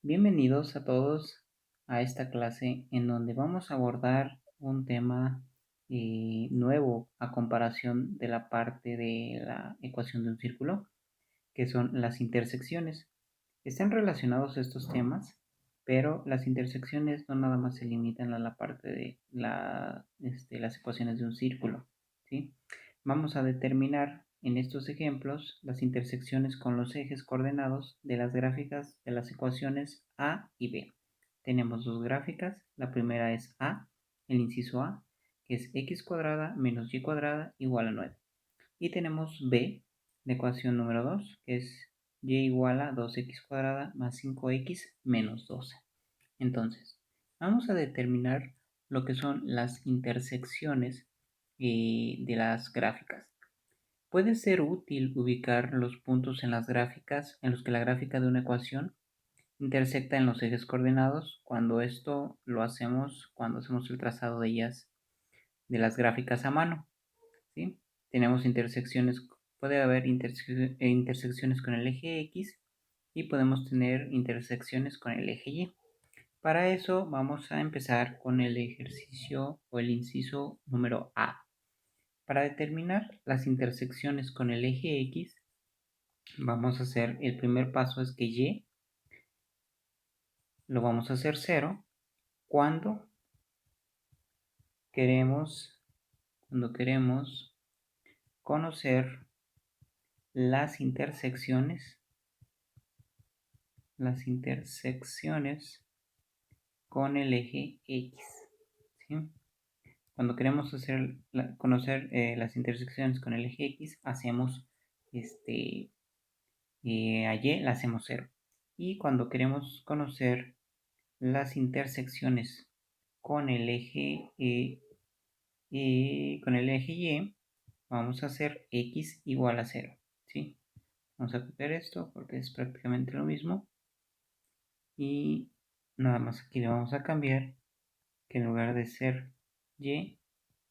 Bienvenidos a todos a esta clase en donde vamos a abordar un tema nuevo a comparación de la parte de la ecuación de un círculo, que son las intersecciones. Están relacionados estos temas, pero las intersecciones no nada más se limitan a la parte de las ecuaciones de un círculo, ¿sí? Vamos a determinar en estos ejemplos las intersecciones con los ejes coordenados de las gráficas de las ecuaciones A y B. Tenemos dos gráficas, la primera es A, el inciso A, que es x cuadrada menos y cuadrada igual a 9. Y tenemos B, la ecuación número 2, que es y igual a 2x cuadrada más 5x menos 12. Entonces, vamos a determinar lo que son las intersecciones de las gráficas. Puede ser útil ubicar los puntos en las gráficas en los que la gráfica de una ecuación intersecta en los ejes coordenados cuando esto lo hacemos cuando hacemos el trazado de ellas de las gráficas a mano, ¿sí? Tenemos intersecciones, puede haber intersecciones con el eje X y podemos tener intersecciones con el eje Y. Para eso vamos a empezar con el ejercicio o el inciso número A. Para determinar las intersecciones con el eje X, vamos a hacer, el primer paso es que Y lo vamos a hacer 0 cuando queremos conocer las intersecciones con el eje X, ¿sí? Cuando queremos conocer las intersecciones con el eje X, hacemos a Y la hacemos 0. Y cuando queremos conocer las intersecciones con el eje Y, vamos a hacer X igual a 0, ¿sí? Vamos a copiar esto porque es prácticamente lo mismo. Y nada más aquí le vamos a cambiar que en lugar de ser Y,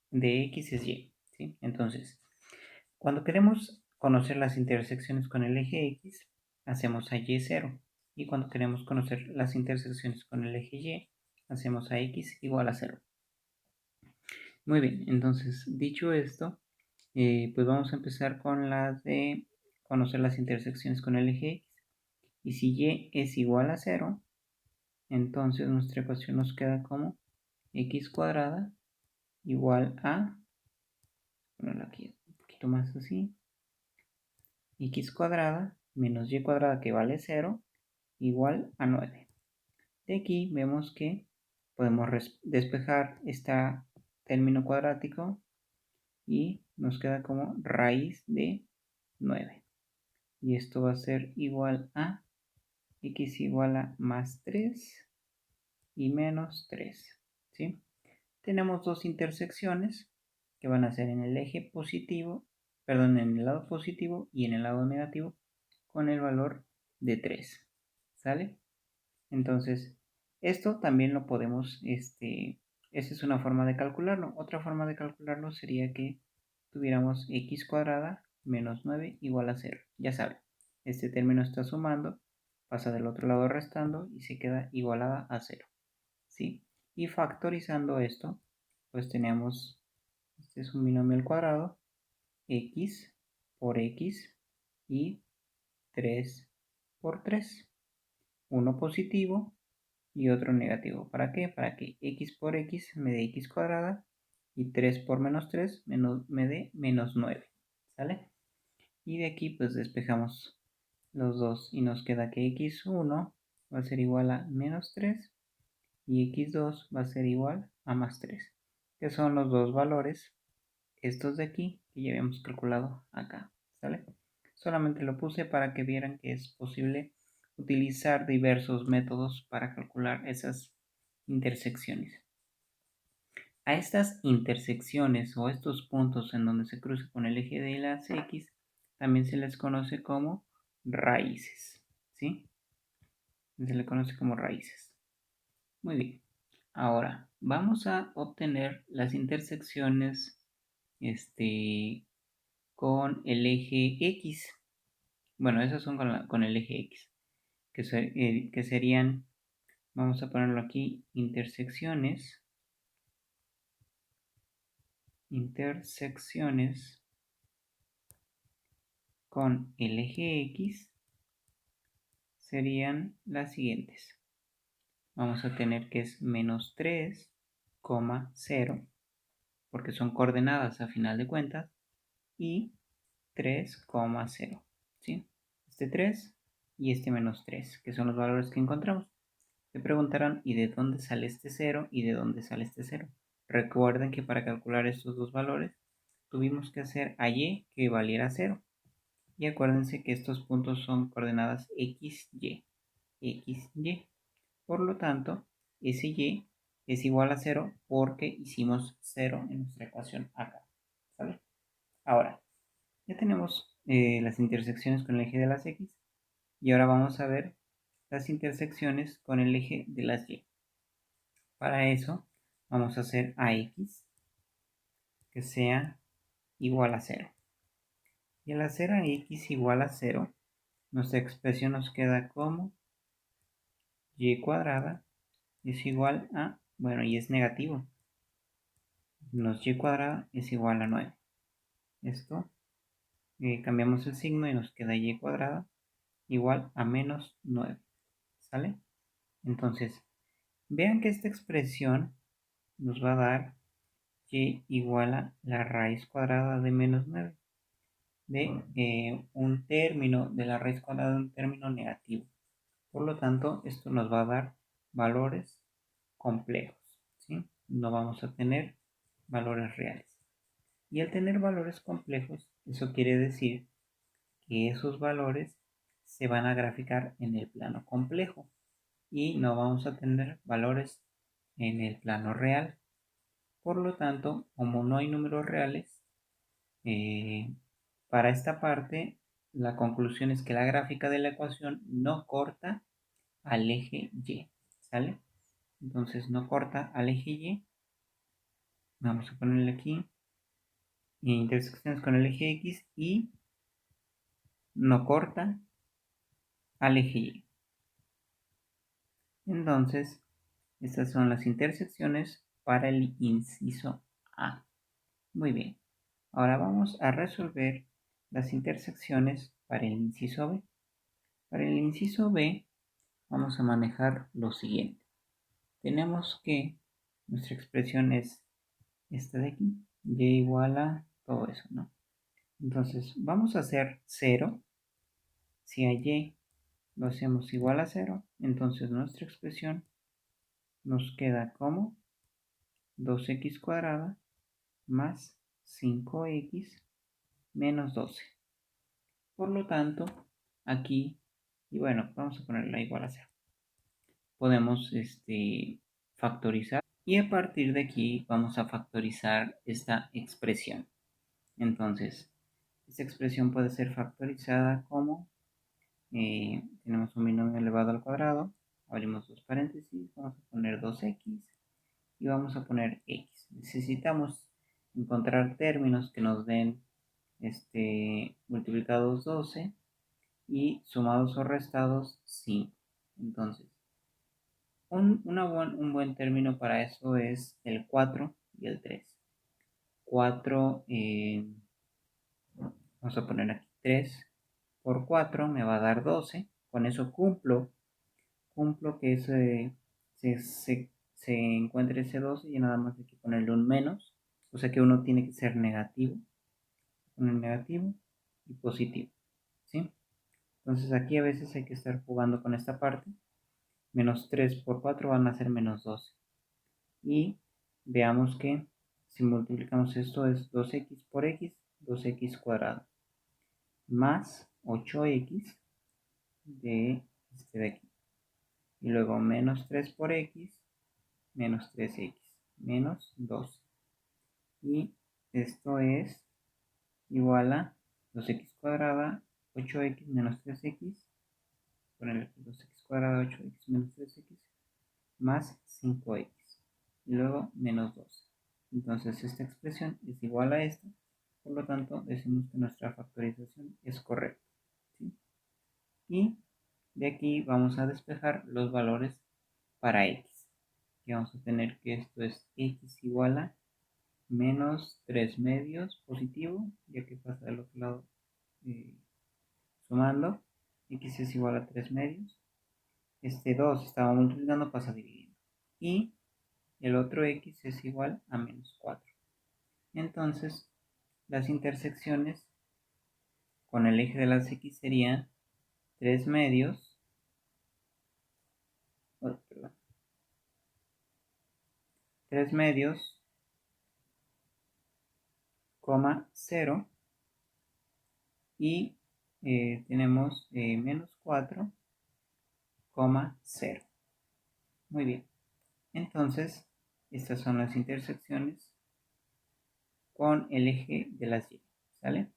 de X es Y, ¿sí? Entonces, cuando queremos conocer las intersecciones con el eje X, hacemos a Y 0. Y cuando queremos conocer las intersecciones con el eje Y, hacemos a X igual a 0. Muy bien, entonces, dicho esto, pues vamos a empezar con las de conocer las intersecciones con el eje X. Y si Y es igual a 0, entonces nuestra ecuación nos queda como x cuadrada igual a, ponerlo aquí un poquito más así, x cuadrada menos y cuadrada que vale 0 igual a 9. De aquí vemos que podemos despejar este término cuadrático y nos queda como raíz de 9. Y esto va a ser igual a x igual a más 3 y menos 3, ¿sí? Tenemos dos intersecciones que van a ser en el eje positivo, perdón, en el lado positivo y en el lado negativo con el valor de 3, ¿sale? Entonces, esto también lo podemos, esa es una forma de calcularlo. Otra forma de calcularlo sería que tuviéramos x cuadrada menos 9 igual a 0. Ya saben, este término está sumando, pasa del otro lado restando y se queda igualada a 0, ¿sí? Y factorizando esto, pues tenemos, este es un binomio al cuadrado, x por x y 3 por 3. Uno positivo y otro negativo. ¿Para qué? Para que x por x me dé x cuadrada y 3 por menos 3 me dé menos 9. ¿Sale? Y de aquí pues despejamos los dos y nos queda que x1 va a ser igual a menos 3 y x2 va a ser igual a más 3, que son los dos valores, estos de aquí, que ya habíamos calculado acá, ¿sale? Solamente lo puse para que vieran que es posible utilizar diversos métodos para calcular esas intersecciones. A estas intersecciones o estos puntos en donde se cruza con el eje de las X también se les conoce como raíces, ¿sí? Se le conoce como raíces. Muy bien. Ahora, vamos a obtener las intersecciones con el eje X. Bueno, esas son con el eje X. que serían, vamos a ponerlo aquí, intersecciones con el eje X serían las siguientes. Vamos a tener que es menos 3,0, porque son coordenadas a final de cuentas, y 3,0, ¿sí? Este 3 y este menos 3, que son los valores que encontramos. Se preguntarán, ¿y de dónde sale este 0 y de dónde sale este 0? Recuerden que para calcular estos dos valores tuvimos que hacer a y que valiera 0. Y acuérdense que estos puntos son coordenadas x, y. Por lo tanto, ese y es igual a 0 porque hicimos 0 en nuestra ecuación acá. ¿Sale? Ahora, ya tenemos las intersecciones con el eje de las x y ahora vamos a ver las intersecciones con el eje de las y. Para eso vamos a hacer ax que sea igual a 0. Y al hacer ax igual a 0, nuestra expresión nos queda como y cuadrada es igual a, bueno, y es negativo, menos y cuadrada es igual a 9. Esto, cambiamos el signo y nos queda y cuadrada igual a menos 9. ¿Sale? Entonces, vean que esta expresión nos va a dar y igual a la raíz cuadrada de menos 9 de un término, de la raíz cuadrada de un término negativo. Por lo tanto, esto nos va a dar valores complejos, ¿sí? No vamos a tener valores reales. Y al tener valores complejos, eso quiere decir que esos valores se van a graficar en el plano complejo y no vamos a tener valores en el plano real. Por lo tanto, como no hay números reales, para esta parte, la conclusión es que la gráfica de la ecuación no corta al eje Y, ¿sale? Entonces no corta al eje Y. Vamos a ponerle aquí intersecciones con el eje X y no corta al eje Y. Entonces, estas son las intersecciones para el inciso A. Muy bien. Ahora vamos a resolver las intersecciones para el inciso B. Para el inciso B vamos a manejar lo siguiente. Tenemos que nuestra expresión es esta de aquí, y igual a todo eso, ¿no? Entonces vamos a hacer 0. Si a y lo hacemos igual a 0, entonces nuestra expresión nos queda como 2x cuadrada más 5x menos 12. Por lo tanto, aquí, y bueno, vamos a ponerla igual a 0. Podemos factorizar y a partir de aquí vamos a factorizar esta expresión. Entonces, esta expresión puede ser factorizada como tenemos un binomio elevado al cuadrado, abrimos dos paréntesis, vamos a poner 2x y vamos a poner x. Necesitamos encontrar términos que nos den multiplicados 12 y sumados o restados 5. Entonces, un buen término para eso es el 4 y el 3. 4, vamos a poner aquí 3 por 4 me va a dar 12. Con eso cumplo que se encuentre ese 12 y nada más hay que ponerle un menos. O sea que uno tiene que ser negativo. Poner negativo y positivo. ¿Sí? Entonces aquí a veces hay que estar jugando con esta parte. Menos 3 por 4 van a ser menos 12. Y veamos que si multiplicamos esto es 2x por x, 2x cuadrado. Más 8x de aquí. Y luego menos 3 por x, menos 3x, menos 12. Y esto es igual a 2x cuadrada, 8x menos 3x, ponerle aquí 2x cuadrada, 8x menos 3x, más 5x. Y luego menos 12. Entonces esta expresión es igual a esta. Por lo tanto, decimos que nuestra factorización es correcta. ¿Sí? Y De aquí vamos a despejar los valores para x. Y vamos a tener que esto es x igual a menos 3 medios positivo, ya que pasa del otro lado sumando. X es igual a 3 medios. Este 2 estaba multiplicando, pasa dividiendo. Y el otro x es igual a menos 4. Entonces, las intersecciones con el eje de las x serían 3 medios, perdón, 3 medios, 0, y tenemos menos 4, 0. Muy bien. Entonces, estas son las intersecciones con el eje de las y, ¿sale?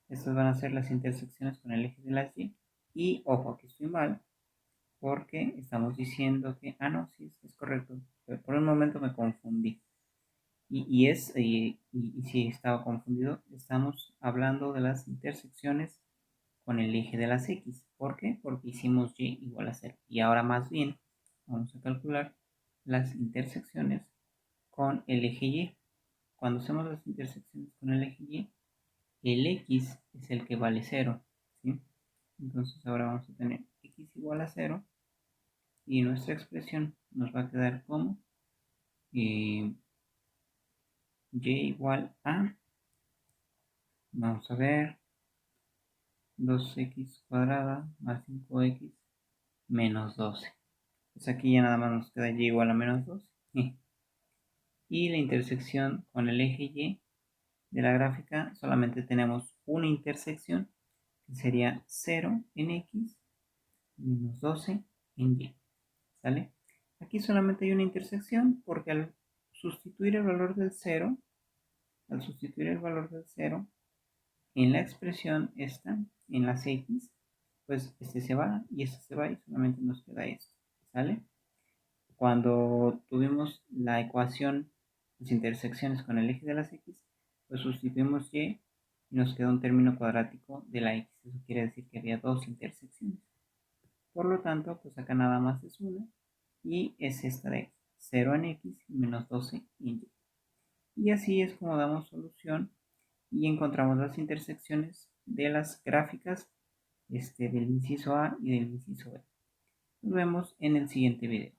Estas van a ser las intersecciones con el eje de las y. Y ojo, aquí estoy mal, porque estamos diciendo que, no, sí, es correcto. Pero por un momento me confundí. Y si estaba confundido, estamos hablando de las intersecciones con el eje de las x. ¿Por qué? Porque hicimos y igual a 0. Y ahora más bien vamos a calcular las intersecciones con el eje y. Cuando hacemos las intersecciones con el eje y, el x es el que vale 0, ¿sí? Entonces ahora vamos a tener x igual a 0 y nuestra expresión nos va a quedar como y igual a, vamos a ver, 2x cuadrada más 5x menos 12. Pues aquí ya nada más nos queda y igual a menos 12. Y la intersección con el eje y de la gráfica solamente tenemos una intersección, que sería 0 en x menos 12 en y. ¿Sale? Aquí solamente hay una intersección porque al sustituir el valor del 0, en la expresión esta, en las x, pues este se va y este se va y solamente nos queda esto. ¿Sale? Cuando tuvimos la ecuación, las intersecciones con el eje de las x, pues sustituimos y nos queda un término cuadrático de la x. Eso quiere decir que había dos intersecciones. Por lo tanto, pues acá nada más es una y es esta de 0 en x y menos 12 en y. Y así es como damos solución y encontramos las intersecciones de las gráficas del inciso A y del inciso B. Nos vemos en el siguiente video.